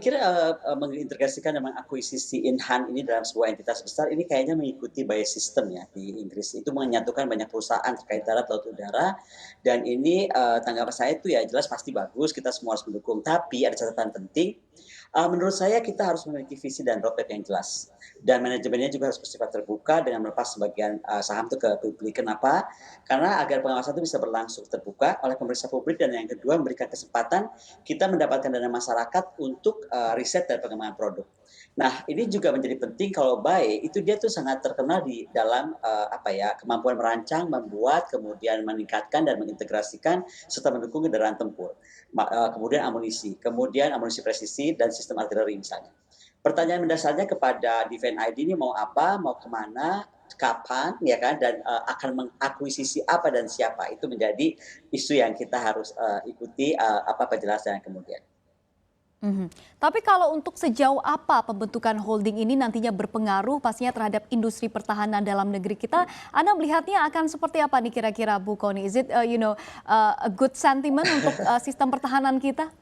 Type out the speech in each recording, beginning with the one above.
Kira, mengintegrasikan dan mengakuisisi in-hand ini dalam sebuah entitas besar ini kayaknya mengikuti bias system ya di Inggris. Itu menyatukan banyak perusahaan terkait darat, laut, udara, dan ini, tanggapan saya itu ya jelas pasti bagus, kita semua harus mendukung. Tapi ada catatan penting, menurut saya kita harus memiliki visi dan roadmap yang jelas. Dan manajemennya juga harus bersifat terbuka dengan melepas sebagian, saham itu ke publik. Kenapa? Karena agar pengawasan itu bisa berlangsung terbuka oleh pemeriksa publik dan yang kedua memberikan kesempatan kita mendapatkan dana masyarakat untuk, riset dan pengembangan produk. Nah, ini juga menjadi penting kalau baik, itu dia tuh sangat terkenal di dalam, apa ya, kemampuan merancang, membuat, kemudian meningkatkan dan mengintegrasikan serta mendukung kendaraan tempur. Kemudian amunisi presisi dan sistem artileri misalnya. Pertanyaan mendasarnya kepada Defend ID ini mau apa, mau kemana, kapan, ya kan, dan, akan mengakuisisi apa dan siapa, itu menjadi isu yang kita harus, ikuti, apa penjelasannya kemudian. Mhm. Tapi kalau untuk sejauh apa pembentukan holding ini nantinya berpengaruh pastinya terhadap industri pertahanan dalam negeri kita, Anda melihatnya akan seperti apa nih kira-kira Bu Kony? Is it, a good sentiment untuk, sistem pertahanan kita?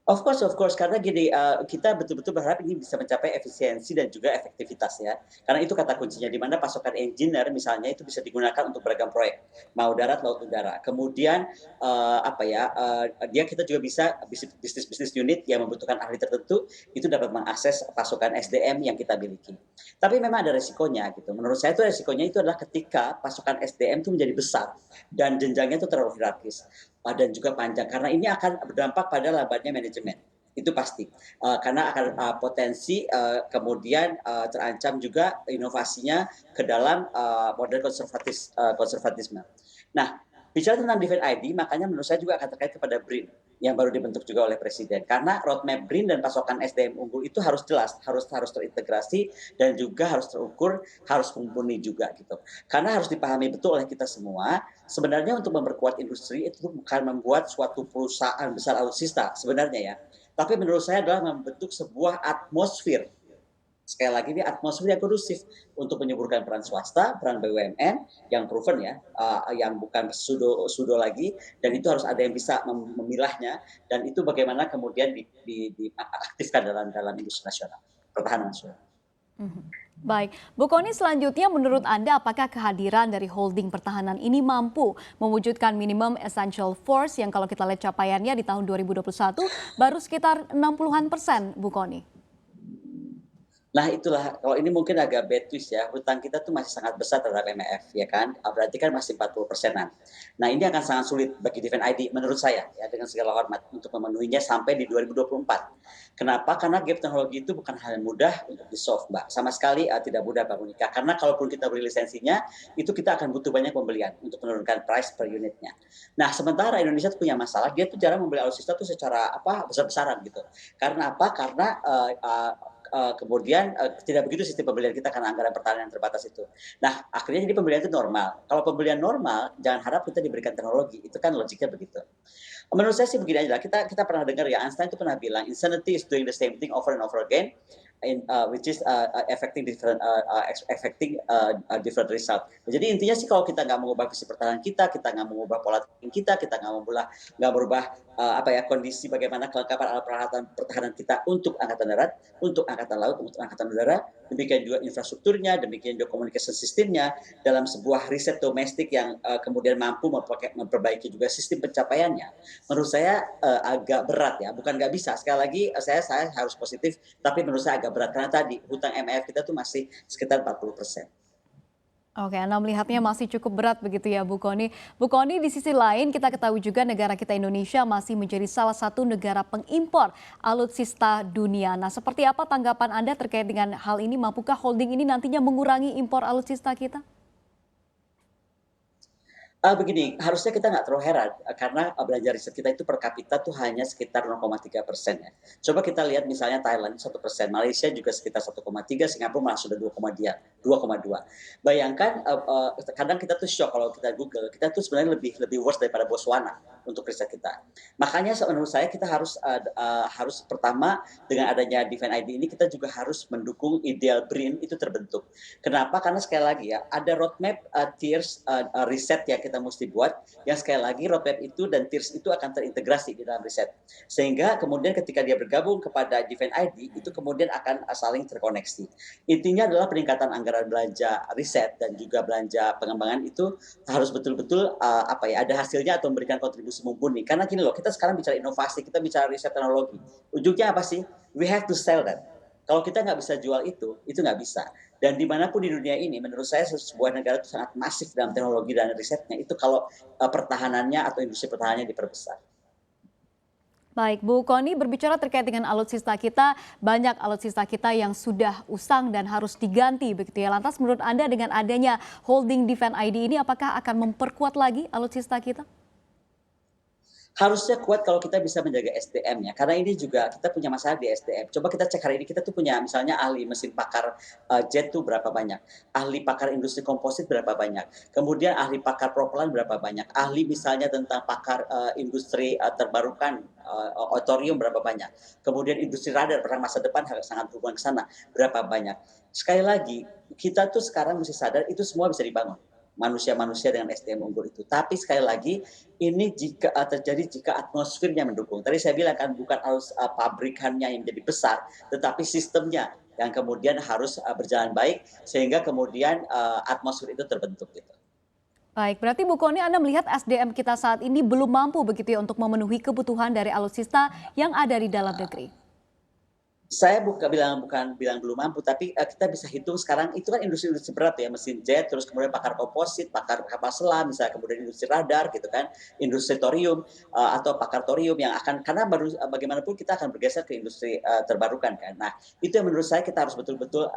Of course, karena gini, kita betul-betul berharap ini bisa mencapai efisiensi dan juga efektivitas ya. Karena itu kata kuncinya, di mana pasokan engineer misalnya itu bisa digunakan untuk beragam proyek, mau darat, laut, udara. Kemudian, apa ya, kita juga bisa bisnis-bisnis unit yang membutuhkan ahli tertentu, itu dapat mengakses pasokan SDM yang kita miliki. Tapi memang ada resikonya gitu, menurut saya itu resikonya itu adalah ketika pasokan SDM itu menjadi besar dan jenjangnya itu terlalu hierarkis. Dan juga panjang karena ini akan berdampak pada lambatnya manajemen, itu pasti. Karena akan, potensi, kemudian, terancam juga inovasinya ke dalam, model konservatisme. Nah, bicara tentang Defend ID makanya menurut saya juga akan terkait kepada BRIN yang baru dibentuk juga oleh presiden. Karena roadmap BRIN dan pasokan SDM unggul itu harus jelas, harus harus terintegrasi dan juga harus terukur, harus mumpuni juga gitu. Karena harus dipahami betul oleh kita semua, sebenarnya untuk memperkuat industri itu bukan membuat suatu perusahaan besar alutsista sebenarnya ya, tapi menurut saya adalah membentuk sebuah atmosfer. Sekali lagi ini atmosfer yang kondusif untuk menyuburkan peran swasta, peran BUMN yang proven ya, yang bukan pseudo lagi dan itu harus ada yang bisa memilahnya dan itu bagaimana kemudian diaktifkan dalam dalam industri nasional, pertahanan nasional. Mhm. Baik, Bu Kony selanjutnya menurut Anda apakah kehadiran dari holding pertahanan ini mampu mewujudkan minimum essential force yang kalau kita lihat capaiannya di tahun 2021 baru sekitar 60-an% Bu Kony? Nah itulah, kalau ini mungkin agak bad twist ya, hutang kita tuh masih sangat besar terhadap IMF ya kan, berarti kan masih 40%-an. Nah ini akan sangat sulit bagi Defend ID menurut saya ya, dengan segala hormat untuk memenuhinya sampai di 2024. Kenapa? Karena gap teknologi itu bukan hal yang mudah untuk di-solve Mbak, sama sekali, tidak mudah Mbak Monica, karena kalaupun kita beli lisensinya, itu kita akan butuh banyak pembelian untuk menurunkan price per unitnya. Nah sementara Indonesia tuh punya masalah, dia tuh jarang membeli alutsista tuh secara apa, besar-besaran gitu. Karena apa? Karena, kemudian, tidak begitu sistem pembelian kita karena anggaran pertahanan yang terbatas itu. Nah, akhirnya jadi pembelian itu normal. Kalau pembelian normal, jangan harap kita diberikan teknologi, itu kan logiknya begitu. Menurut saya sih begini aja lah, kita pernah dengar ya, Einstein itu pernah bilang, "Insanity is doing the same thing over and over again, which is, different result." Jadi intinya sih kalau kita nggak mengubah visi pertahanan kita nggak mengubah pola thinking kita nggak merubah, apa ya, kondisi bagaimana kelengkapan alat peralatan pertahanan kita untuk angkatan darat, untuk angkatan laut, untuk angkatan udara, demikian juga infrastrukturnya, demikian juga communication sistemnya, dalam sebuah riset domestik yang, kemudian mampu memperbaiki juga sistem pencapaiannya. Menurut saya, agak berat ya, bukan nggak bisa, sekali lagi, saya harus positif, tapi menurut saya agak berat karena tadi hutang MF kita tuh masih sekitar 40%. Oke, Anda melihatnya masih cukup berat begitu ya Bu Kony. Bu Kony di sisi lain kita ketahui juga negara kita Indonesia masih menjadi salah satu negara pengimpor alutsista dunia. Nah seperti apa tanggapan Anda terkait dengan hal ini? Mampukah holding ini nantinya mengurangi impor alutsista kita? Begini, harusnya kita nggak terlalu heran, karena, belanja riset kita itu per kapita tuh hanya sekitar 0,3% ya. Coba kita lihat misalnya Thailand 1%, Malaysia juga sekitar 1,3, Singapura malah sudah 2,2. Bayangkan, kadang kita tuh syok kalau kita Google, kita tuh sebenarnya lebih lebih worse daripada Botswana untuk riset kita. Makanya menurut saya kita harus pertama dengan adanya Divine ID ini kita juga harus mendukung ideal brain itu terbentuk. Kenapa? Karena sekali lagi ya, ada roadmap tiers riset yang kita mesti buat, yang sekali lagi roadmap itu dan tiers itu akan terintegrasi di dalam riset. Sehingga kemudian ketika dia bergabung kepada Divine ID, itu kemudian akan saling terkoneksi. Intinya adalah peningkatan anggaran belanja riset dan juga belanja pengembangan itu harus betul-betul ada hasilnya atau memberikan kontribusi mumpuni. Karena gini loh, kita sekarang bicara inovasi, kita bicara riset teknologi. Ujungnya apa sih? We have to sell that. Kalau kita nggak bisa jual itu nggak bisa. Dan dimanapun di dunia ini, menurut saya sebuah negara itu sangat masif dalam teknologi dan risetnya. Itu kalau pertahanannya atau industri pertahanannya diperbesar. Baik, Bu Kony berbicara terkait dengan alutsista kita, banyak alutsista kita yang sudah usang dan harus diganti begitu ya. Lantas menurut Anda dengan adanya holding Defense ID ini apakah akan memperkuat lagi alutsista kita? Harusnya kuat kalau kita bisa menjaga SDM-nya, karena ini juga kita punya masalah di SDM. Coba kita cek hari ini, kita tuh punya misalnya ahli mesin pakar jet tuh berapa banyak, ahli pakar industri komposit berapa banyak, kemudian ahli pakar propelan berapa banyak, ahli misalnya tentang pakar industri terbarukan thorium berapa banyak, kemudian industri radar perang masa depan harus sangat berhubungan ke sana, berapa banyak. Sekali lagi, kita tuh sekarang mesti sadar itu semua bisa dibangun manusia-manusia dengan SDM unggul itu. Tapi sekali lagi ini jika terjadi jika atmosfernya mendukung. Tadi saya bilang kan bukan harus pabrikannya yang menjadi besar, tetapi sistemnya yang kemudian harus berjalan baik sehingga kemudian atmosfer itu terbentuk gitu. Baik, berarti Bu Kony Anda melihat SDM kita saat ini belum mampu begitu ya untuk memenuhi kebutuhan dari alutsista yang ada di dalam negeri. Saya bukan bilang belum mampu, tapi kita bisa hitung sekarang itu kan industri-industri berat ya, mesin jet, terus kemudian pakar komposit, pakar kapal selam, misalnya kemudian industri radar gitu kan, industri thorium, atau pakar thorium yang akan karena baru bagaimanapun kita akan bergeser ke industri terbarukan kan. Nah, itu yang menurut saya kita harus betul-betul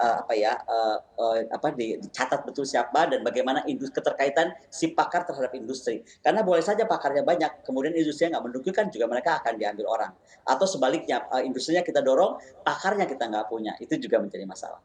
dicatat betul siapa dan bagaimana keterkaitan si pakar terhadap industri. Karena boleh saja pakarnya banyak, kemudian industrinya nggak mendukung kan juga mereka akan diambil orang. Atau sebaliknya, industrinya kita dorong, pakarnya kita nggak punya, itu juga menjadi masalah.